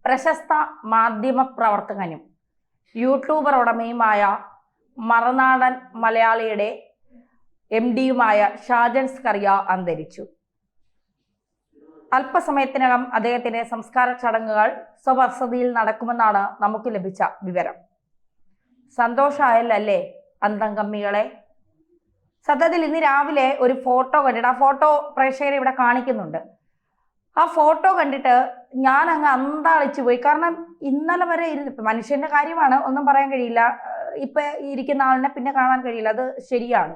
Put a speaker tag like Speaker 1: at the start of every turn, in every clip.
Speaker 1: പ്രശസ്ത മാധ്യമ പ്രവർത്തകനും യൂട്യൂബർ ഉടമയുമായ മറുനാടൻ മലയാളിയുടെ MD-യുമായ ഷാജൻ സ്കറിയ അന്തരിച്ചു. അല്പസമയത്തിനകം അദ്ദേഹത്തിന്റെ സംസ്കാര ചടങ്ങുകൾ സ്വവസതിയിൽ നടക്കുമെന്നാണ് നമുക്ക് ലഭിച്ച വിവരം. സന്തോഷമായല്ലേ അന്തംകമ്മികളെ? സത്യത്തിൽ ഇന്ന് രാവിലെ ഒരു ഫോട്ടോ കണ്ടിട്ട്, ആ ഫോട്ടോ പ്രേക്ഷകരെ ഇവിടെ കാണിക്കുന്നുണ്ട്. ആ ഫോട്ടോ കണ്ടിട്ട് ഞാൻ അങ്ങ് അന്താളിച്ചു പോയി. കാരണം ഇന്നലെ വരെ മനുഷ്യന്റെ കാര്യമാണ്, ഒന്നും പറയാൻ കഴിയില്ല. ഇപ്പൊ ഇരിക്കുന്ന ആളിനെ പിന്നെ കാണാൻ കഴിയില്ല, അത് ശരിയാണ്.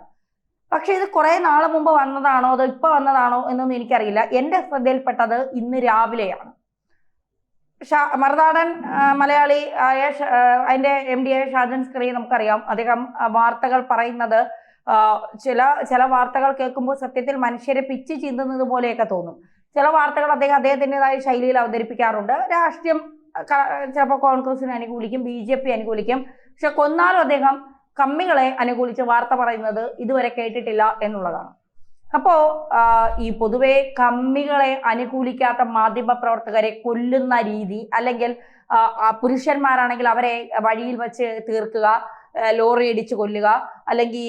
Speaker 1: പക്ഷെ ഇത് കുറെ നാൾ മുമ്പ് വന്നതാണോ അതോ ഇപ്പൊ വന്നതാണോ എന്നൊന്നും എനിക്കറിയില്ല. എന്റെ ശ്രദ്ധയിൽപ്പെട്ടത് ഇന്ന് രാവിലെയാണ്. മറുനാടൻ മലയാളി ആയ അതിന്റെ MD-ആയ ഷാജൻ സ്കറിയ നമുക്കറിയാം. അദ്ദേഹം വാർത്തകൾ പറയുന്നത് ചില വാർത്തകൾ കേൾക്കുമ്പോൾ സത്യത്തിൽ മനുഷ്യരെ പിച്ച് ചീന്തുന്നത് പോലെയൊക്കെ തോന്നും. ചില വാർത്തകൾ അദ്ദേഹത്തിൻ്റെതായ ശൈലിയിൽ അവതരിപ്പിക്കാറുണ്ട്. രാഷ്ട്രീയം ചിലപ്പോൾ കോൺഗ്രസിനെ അനുകൂലിക്കും, BJP അനുകൂലിക്കും. പക്ഷെ കൊന്നാലും അദ്ദേഹം കമ്മികളെ അനുകൂലിച്ച് വാർത്ത പറയുന്നത് ഇതുവരെ കേട്ടിട്ടില്ല എന്നുള്ളതാണ്. അപ്പോ ഈ പൊതുവെ കമ്മികളെ അനുകൂലിക്കാത്ത മാധ്യമ പ്രവർത്തകരെ കൊല്ലുന്ന രീതി, അല്ലെങ്കിൽ പുരുഷന്മാരാണെങ്കിൽ അവരെ വഴിയിൽ വെച്ച് തീർക്കുക, ലോറി ഇടിച്ച് കൊല്ലുക, അല്ലെങ്കിൽ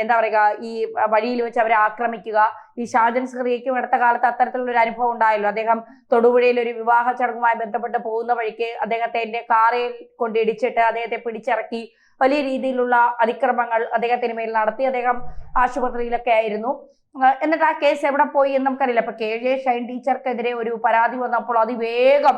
Speaker 1: എന്താ പറയുക, ഈ വഴിയിൽ വെച്ച് അവരെ ആക്രമിക്കുക. ഈ ഷാജൻ സ്കറിയയ്ക്കും അടുത്ത കാലത്ത് അത്തരത്തിലുള്ള ഒരു അനുഭവം ഉണ്ടായല്ലോ. അദ്ദേഹം തൊടുപുഴയിൽ ഒരു വിവാഹ ചടങ്ങുമായി ബന്ധപ്പെട്ട് പോകുന്ന വഴിക്ക് അദ്ദേഹത്തിന്റെ കാറിൽ കൊണ്ട് ഇടിച്ചിട്ട് അദ്ദേഹത്തെ പിടിച്ചിറക്കി വലിയ രീതിയിലുള്ള അതിക്രമങ്ങൾ അദ്ദേഹത്തിന് മേൽ നടത്തി. അദ്ദേഹം ആശുപത്രിയിലൊക്കെ ആയിരുന്നു. എന്നിട്ട് ആ കേസ് എവിടെ പോയി എന്ന് നമുക്കറിയില്ല. ഇപ്പൊ KJ ഷൈൻ ടീച്ചർക്കെതിരെ ഒരു പരാതി വന്നപ്പോൾ അതിവേഗം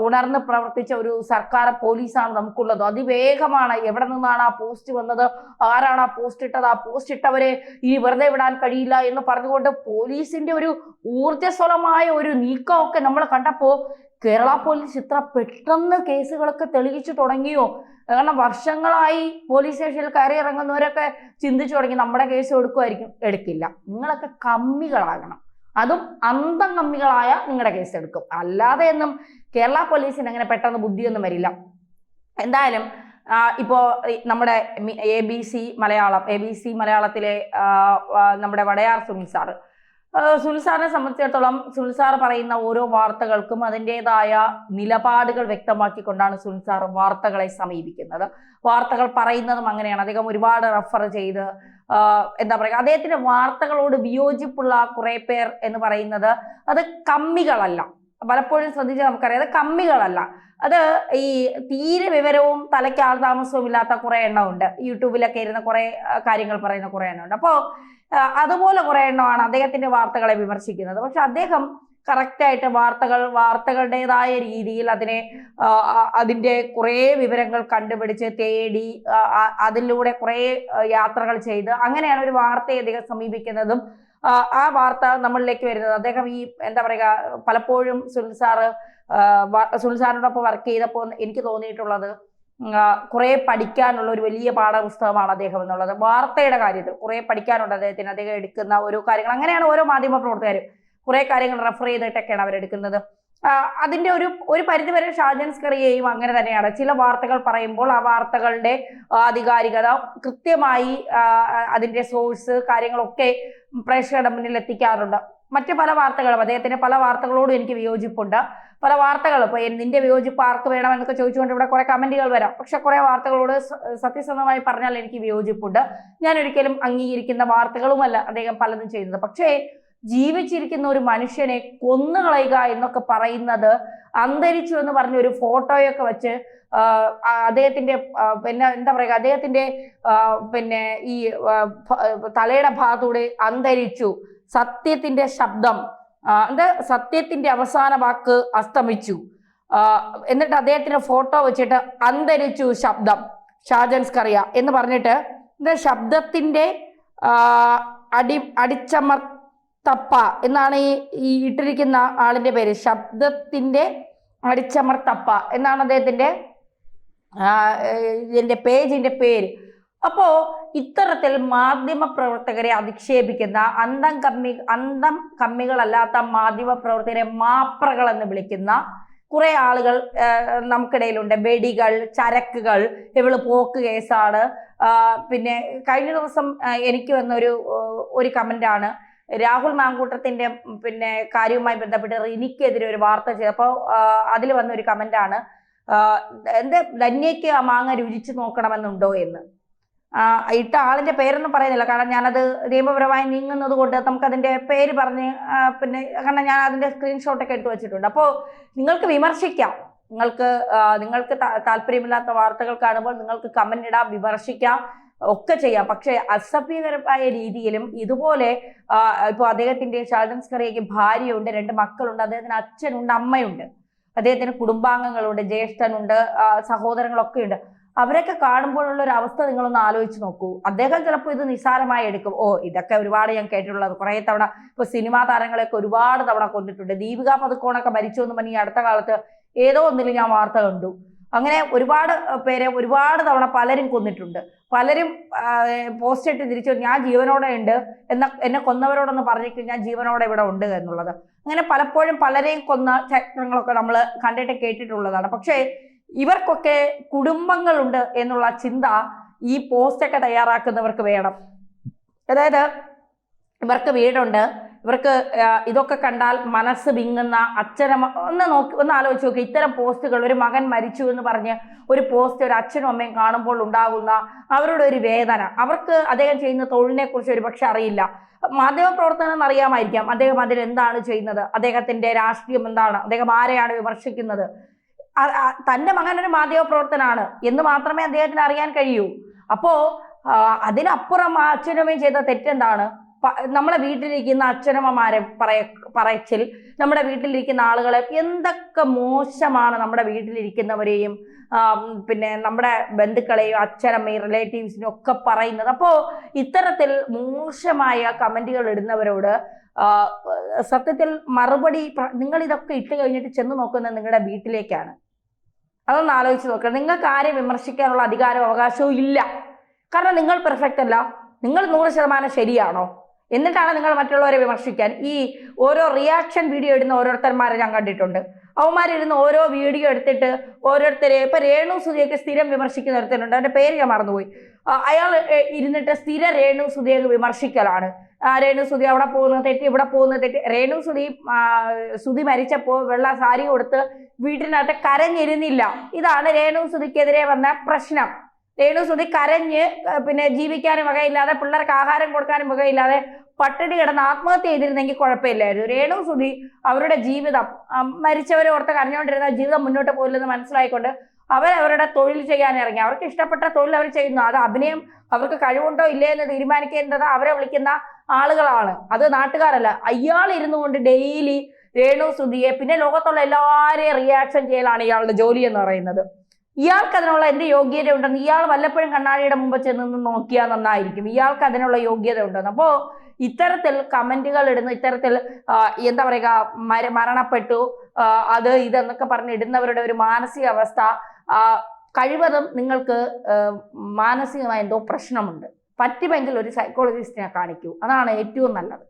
Speaker 1: ഉണർന്ന് പ്രവർത്തിച്ച ഒരു സർക്കാർ പോലീസാണ് നമുക്കുള്ളത്. അതിവേഗമാണ്. എവിടെ നിന്നാണ് ആ പോസ്റ്റ് വന്നത്, ആരാണ് ആ പോസ്റ്റ് ഇട്ടത്, ആ പോസ്റ്റ് ഇട്ടവരെ ഈ വെറുതെ വിടാൻ കഴിയില്ല എന്ന് പറഞ്ഞുകൊണ്ട് പോലീസിന്റെ ഒരു ഊർജ്ജസ്വലമായ ഒരു നീക്കമൊക്കെ നമ്മൾ കണ്ടപ്പോ കേരള പോലീസ് ഇത്ര പെട്ടെന്ന് കേസുകളൊക്കെ തെളിയിച്ചു തുടങ്ങിയോ? കാരണം വർഷങ്ങളായി പോലീസ് സ്റ്റേഷനിൽ കയറി ഇറങ്ങുന്നവരൊക്കെ ചിന്തിച്ചു തുടങ്ങി നമ്മുടെ കേസ് എടുക്കുമായിരിക്കും. എടുക്കില്ല. നിങ്ങളൊക്കെ കമ്മികളാകണം, അതും അന്തം കമ്മികളായ നിങ്ങളുടെ കേസ് എടുക്കും. അല്ലാതെ ഒന്നും കേരള പോലീസിന് അങ്ങനെ പെട്ടെന്ന് ബുദ്ധിയൊന്നും വരില്ല. എന്തായാലും ഇപ്പോ നമ്മുടെ ABC മലയാളത്തിലെ നമ്മുടെ വടയാർ സുനിൽ സാറിനെ സംബന്ധിച്ചിടത്തോളം സുനിൽ സാർ പറയുന്ന ഓരോ വാർത്തകൾക്കും അതിൻ്റെതായ നിലപാടുകൾ വ്യക്തമാക്കിക്കൊണ്ടാണ് സുനിൽ സാർ വാർത്തകളെ സമീപിക്കുന്നത്. വാർത്തകൾ പറയുന്നതും അങ്ങനെയാണ്. അദ്ദേഹം ഒരുപാട് റെഫർ ചെയ്ത് എന്താ പറയുക, അദ്ദേഹത്തിന്റെ വാർത്തകളോട് വിയോജിപ്പുള്ള കുറെ പേർ എന്ന് പറയുന്നത് അത് കമ്മികളല്ല. പലപ്പോഴും ശ്രദ്ധിച്ചാൽ നമുക്കറിയാം, അത് കമ്മികളല്ല. അത് ഈ തീരെ വിവരവും തലയ്ക്ക് ആൾ താമസവും ഇല്ലാത്ത കുറെ എണ്ണമുണ്ട്. യൂട്യൂബിലൊക്കെ ഇരുന്ന് കുറെ കാര്യങ്ങൾ പറയുന്ന കുറെ എണ്ണമുണ്ട്. അപ്പോൾ അതുപോലെ കുറെ എണ്ണമാണ് അദ്ദേഹത്തിന്റെ വാർത്തകളെ വിമർശിക്കുന്നത്. പക്ഷെ അദ്ദേഹം കറക്റ്റായിട്ട് വാർത്തകളുടേതായ രീതിയിൽ അതിന്റെ കുറെ വിവരങ്ങൾ കണ്ടുപിടിച്ച് തേടി അതിലൂടെ കുറെ യാത്രകൾ ചെയ്ത് അങ്ങനെയാണ് ഒരു വാർത്തയെ അദ്ദേഹം സമീപിക്കുന്നതും ആ വാർത്ത നമ്മളിലേക്ക് വരുന്നത്. അദ്ദേഹം ഈ എന്താ പറയുക, പലപ്പോഴും സുനിൽ സാറിനോടൊപ്പം വർക്ക് ചെയ്തപ്പോൾ എനിക്ക് തോന്നിയിട്ടുള്ളത് കുറെ പഠിക്കാനുള്ള ഒരു വലിയ പാഠപുസ്തകമാണ് അദ്ദേഹം എന്നുള്ളത്. വാർത്തയുടെ കാര്യത്തിൽ കുറെ പഠിക്കാനുണ്ട് അദ്ദേഹത്തിന്. അദ്ദേഹം എടുക്കുന്ന ഓരോ കാര്യങ്ങൾ അങ്ങനെയാണ്. ഓരോ മാധ്യമ പ്രവർത്തകരും കുറെ കാര്യങ്ങൾ റെഫർ ചെയ്തിട്ടൊക്കെയാണ് അവരെടുക്കുന്നത്. അതിന്റെ ഒരു പരിധിവരെ ഷാജൻ സ്കറിയയും അങ്ങനെ തന്നെയാണ്. ചില വാർത്തകൾ പറയുമ്പോൾ ആ വാർത്തകളുടെ ആധികാരികത കൃത്യമായി അതിന്റെ സോഴ്സ് കാര്യങ്ങളൊക്കെ പ്രേക്ഷകരുടെ മുന്നിൽ എത്തിക്കാറുണ്ട്. മറ്റു പല വാർത്തകളും അദ്ദേഹത്തിന്റെ പല വാർത്തകളോടും എനിക്ക് വിയോജിപ്പുണ്ട്. പല വാർത്തകളും ഇപ്പൊ നിന്റെ വിയോജിപ്പ് ആർക്ക് വേണമെന്നൊക്കെ ചോദിച്ചുകൊണ്ട് ഇവിടെ കുറെ കമന്റുകൾ വരാം. പക്ഷെ കുറെ വാർത്തകളോട് സത്യസന്ധമായി പറഞ്ഞാൽ എനിക്ക് വിയോജിപ്പുണ്ട്. ഞാൻ ഒരിക്കലും അംഗീകരിക്കുന്ന വാർത്തകളുമല്ല അദ്ദേഹം പലതും ചെയ്യുന്നത്. പക്ഷേ ജീവിച്ചിരിക്കുന്ന ഒരു മനുഷ്യനെ കൊന്നുകളയുക എന്നൊക്കെ പറയുന്നത്, അന്തരിച്ചു എന്ന് പറഞ്ഞ ഒരു ഫോട്ടോയൊക്കെ വെച്ച് അദ്ദേഹത്തിന്റെ പിന്നെ എന്താ പറയുക, അദ്ദേഹത്തിന്റെ ഈ തലയുടെ ഭാഗത്തൂടെ അന്തരിച്ചു, സത്യത്തിന്റെ ശബ്ദം സത്യത്തിന്റെ അവസാന വാക്ക് അസ്തമിച്ചു, എന്നിട്ട് അദ്ദേഹത്തിന്റെ ഫോട്ടോ വെച്ചിട്ട് അന്തരിച്ചു ശബ്ദം ഷാജൻ സ്കറിയ എന്ന് പറഞ്ഞിട്ട് ശബ്ദത്തിന്റെ അടിച്ചമർത്തപ്പ എന്നാണ് ഈ ഇട്ടിരിക്കുന്ന ആളിന്റെ പേര്. ശബ്ദത്തിന്റെ അടിച്ചമർത്തപ്പ എന്നാണ് അദ്ദേഹത്തിന്റെ പേജിന്റെ പേര്. അപ്പോ ഇത്തരത്തിൽ മാധ്യമ പ്രവർത്തകരെ അധിക്ഷേപിക്കുന്ന അന്തം കമ്മികളല്ലാത്ത മാധ്യമ പ്രവർത്തകരെ മാപ്രകൾ എന്ന് വിളിക്കുന്ന കുറെ ആളുകൾ നമുക്കിടയിലുണ്ട്. വെടികൾ, ചരക്കുകൾ, ഇവള് പോക്ക് കേസാണ്. പിന്നെ കഴിഞ്ഞ ദിവസം എനിക്ക് വന്ന ഒരു കമന്റാണ്, രാഹുൽ മാങ്കൂട്ടത്തിന്റെ പിന്നെ കാര്യവുമായി ബന്ധപ്പെട്ട് റിനിക്കെതിരെ ഒരു വാർത്ത ചെയ്തപ്പോൾ അതിൽ വന്ന ഒരു കമന്റാണ്, എന്ത് ധന്യയ്ക്ക് ആ മാങ്ങ രുചിച്ചു നോക്കണമെന്നുണ്ടോ എന്ന്. ഇട്ട ആളിന്റെ പേരൊന്നും പറയുന്നില്ല, കാരണം ഞാനത് നിയമപരമായി നീങ്ങുന്നത് കൊണ്ട് നമുക്കതിന്റെ പേര് പറഞ്ഞ് പിന്നെ കാരണം ഞാൻ അതിന്റെ സ്ക്രീൻഷോട്ടൊക്കെ എടുത്തു വെച്ചിട്ടുണ്ട്. അപ്പോൾ നിങ്ങൾക്ക് വിമർശിക്കാം, നിങ്ങൾക്ക് താല്പര്യമില്ലാത്ത വാർത്തകൾ കാണുമ്പോൾ നിങ്ങൾക്ക് കമന്റ് ഇടാം, വിമർശിക്കാം, ഒക്കെ ചെയ്യാം. പക്ഷെ അസഭ്യകരമായ രീതിയിലും ഇതുപോലെ ഇപ്പൊ അദ്ദേഹത്തിന്റെ ഷാജൻ സ്കറിയയ്ക്ക് ഭാര്യയുണ്ട്, 2 മക്കളുണ്ട്, അദ്ദേഹത്തിന് അച്ഛനുണ്ട്, അമ്മയുണ്ട്, അദ്ദേഹത്തിന് കുടുംബാംഗങ്ങളുണ്ട്, ജ്യേഷ്ഠനുണ്ട്, സഹോദരങ്ങളൊക്കെ ഉണ്ട്. അവരൊക്കെ കാണുമ്പോഴുള്ള ഒരു അവസ്ഥ നിങ്ങളൊന്ന് ആലോചിച്ച് നോക്കൂ. അദ്ദേഹം ചിലപ്പോൾ ഇത് നിസ്സാരമായി എടുക്കും. ഇതൊക്കെ ഒരുപാട് ഞാൻ കേട്ടിട്ടുള്ളത്, കുറെ തവണ ഇപ്പൊ സിനിമാ താരങ്ങളെയൊക്കെ ഒരുപാട് തവണ കൊന്നിട്ടുണ്ട്. ദീപിക പദുക്കോണൊക്കെ മരിച്ചു എന്ന് പറഞ്ഞ് അടുത്ത കാലത്ത് ഏതോ ഒന്നിൽ ഞാൻ വാർത്ത കണ്ടു. അങ്ങനെ ഒരുപാട് പേരെ ഒരുപാട് തവണ പലരും കൊന്നിട്ടുണ്ട്. പലരും പോസ്റ്റ് ഇട്ട് തിരിച്ചു ഞാൻ ജീവനോടെ ഉണ്ട് എന്നെ കൊന്നവരോടൊന്ന് പറഞ്ഞേക്കും ഞാൻ ജീവനോടെ ഇവിടെ ഉണ്ട് എന്നുള്ളത്. അങ്ങനെ പലപ്പോഴും പലരെയും കൊന്ന ചരിത്രങ്ങളൊക്കെ നമ്മൾ കണ്ടിട്ട് കേട്ടിട്ടുള്ളതാണ്. പക്ഷേ ഇവർക്കൊക്കെ കുടുംബങ്ങളുണ്ട് എന്നുള്ള ചിന്ത ഈ പോസ്റ്റൊക്കെ തയ്യാറാക്കുന്നവർക്ക് വേണം. അതായത് ഇവർക്ക് വീടുണ്ട്, ഇവർക്ക് ഇതൊക്കെ കണ്ടാൽ മനസ്സ് വിങ്ങുന്ന അച്ഛനമ്മ ഒന്ന് ആലോചിച്ച് നോക്കി. ഇത്തരം പോസ്റ്റുകൾ, ഒരു മകൻ മരിച്ചു എന്ന് പറഞ്ഞ് ഒരു പോസ്റ്റ് ഒരു അച്ഛനും അമ്മയും കാണുമ്പോൾ ഉണ്ടാകുന്ന അവരുടെ ഒരു വേദന, അവർക്ക് അദ്ദേഹം ചെയ്യുന്ന തൊഴിലിനെ കുറിച്ച് ഒരു പക്ഷെ അറിയില്ല. മാധ്യമപ്രവർത്തനം എന്നറിയാമായിരിക്കാം, അദ്ദേഹം അതിലെന്താണ് ചെയ്യുന്നത്, അദ്ദേഹത്തിന്റെ രാഷ്ട്രീയം എന്താണ്, അദ്ദേഹം ആരെയാണ് വിമർശിക്കുന്നത്. തന്റെ മകൻ ഒരു മാധ്യമപ്രവർത്തനാണ് എന്ന് മാത്രമേ അദ്ദേഹത്തിന് അറിയാൻ കഴിയൂ. അപ്പോ അതിനപ്പുറം ആ അച്ഛനമ്മയും ചെയ്ത തെറ്റെന്താണ്? നമ്മളെ വീട്ടിലിരിക്കുന്ന അച്ഛനമ്മമാരെ പറയച്ചിൽ, നമ്മുടെ വീട്ടിലിരിക്കുന്ന ആളുകളെ എന്തൊക്കെ മോശമാണ് നമ്മുടെ വീട്ടിലിരിക്കുന്നവരെയും പിന്നെ നമ്മുടെ ബന്ധുക്കളെയും അച്ഛനമ്മയും റിലേറ്റീവ്സിനും ഒക്കെ പറയുന്നത്. അപ്പോ ഇത്തരത്തിൽ മോശമായ കമന്റുകൾ ഇടുന്നവരോട് സത്യത്തിൽ മറുപടി, നിങ്ങൾ ഇതൊക്കെ ഇട്ട് കഴിഞ്ഞിട്ട് ചെന്ന് നോക്കുന്നത് നിങ്ങളുടെ വീട്ടിലേക്കാണ്. അതൊന്ന് ആലോചിച്ച് നോക്കുക. നിങ്ങൾക്ക് ആരെയും വിമർശിക്കാനുള്ള അധികാരവും അവകാശവും ഇല്ല. കാരണം നിങ്ങൾ പെർഫെക്റ്റ് അല്ല, നിങ്ങൾ 100% ശരിയാണോ? എന്നിട്ടാണ് നിങ്ങൾ മറ്റുള്ളവരെ വിമർശിക്കാൻ. ഈ ഓരോ റിയാക്ഷൻ വീഡിയോ ഇടുന്ന ഓരോരുത്തന്മാരെ ഞാൻ കണ്ടിട്ടുണ്ട്. അവന്മാരിരുന്ന് ഓരോ വീഡിയോ എടുത്തിട്ട് ഓരോരുത്തരെ, ഇപ്പൊ രേണു സുധിയൊക്കെ സ്ഥിരം വിമർശിക്കുന്ന ഒരുത്തനുണ്ട്, അവന്റെ പേര് ഞാൻ മറന്നുപോയി. അയാൾ ഇരുന്നിട്ട് സ്ഥിര രേണു സുധിയെ വിമർശിക്കലാണ്. രേണു സുധി അവിടെ പോകുന്നത് തെറ്റി, ഇവിടെ പോകുന്നത് തെറ്റി. രേണു സുധി മരിച്ചപ്പോൾ വെള്ള സാരി കൊടുത്ത് വീട്ടിനകത്ത് കരഞ്ഞിരുന്നില്ല. ഇതാണ് രേണു സുധിക്കെതിരെ വന്ന പ്രശ്നം. രേണു സുധി കരഞ്ഞ് പിന്നെ ജീവിക്കാനും വകയില്ലാതെ, പിള്ളേർക്ക് ആഹാരം കൊടുക്കാനും വകയില്ലാതെ പട്ടിണി കിടന്ന് ആത്മഹത്യ ചെയ്തിരുന്നെങ്കിൽ കുഴപ്പമില്ലായിരുന്നു. രേണു സുധി അവരുടെ ജീവിതം, മരിച്ചവരെ ഓർത്ത് കരഞ്ഞുകൊണ്ടിരുന്ന ജീവിതം മുന്നോട്ട് പോയില്ലെന്ന് മനസ്സിലായിക്കൊണ്ട് അവരവരുടെ തൊഴിൽ ചെയ്യാൻ ഇറങ്ങി. അവർക്ക് ഇഷ്ടപ്പെട്ട തൊഴിൽ അവർ ചെയ്യുന്നു. അത് അഭിനയം അവർക്ക് കഴിവുണ്ടോ ഇല്ലേ എന്ന് തീരുമാനിക്കേണ്ടത് അവരെ വിളിക്കുന്ന ആളുകളാണ്, അത് നാട്ടുകാരല്ല. അയാൾ ഇരുന്നു കൊണ്ട് ഡെയിലി രേണു സുധിയെ, പിന്നെ ലോകത്തുള്ള എല്ലാവരെയും റിയാക്ഷൻ ചെയ്യലാണ് ഇയാളുടെ ജോലി എന്ന് പറയുന്നത്. ഇയാൾക്ക് അതിനുള്ള എന്ത് യോഗ്യത ഉണ്ടെന്ന് ഇയാൾ വല്ലപ്പോഴും കണ്ണാടിയുടെ മുമ്പ് ചെന്ന് നോക്കിയാൽ നന്നായിരിക്കും. ഇയാൾക്ക് അതിനുള്ള യോഗ്യത ഉണ്ടെന്ന്. അപ്പോ ഇത്തരത്തിൽ കമന്റുകൾ ഇടുന്ന, ഇത്തരത്തിൽ എന്താ പറയുക, മരണപ്പെട്ടു അത് ഇതെന്നൊക്കെ പറഞ്ഞ് ഇടുന്നവരുടെ ഒരു മാനസികാവസ്ഥ, കഴിവതും നിങ്ങൾക്ക് മാനസികമായ എന്തോ പ്രശ്നമുണ്ട്, പറ്റുമെങ്കിൽ ഒരു സൈക്കോളജിസ്റ്റിനെ കാണിക്കൂ. അതാണ് ഏറ്റവും നല്ലത്.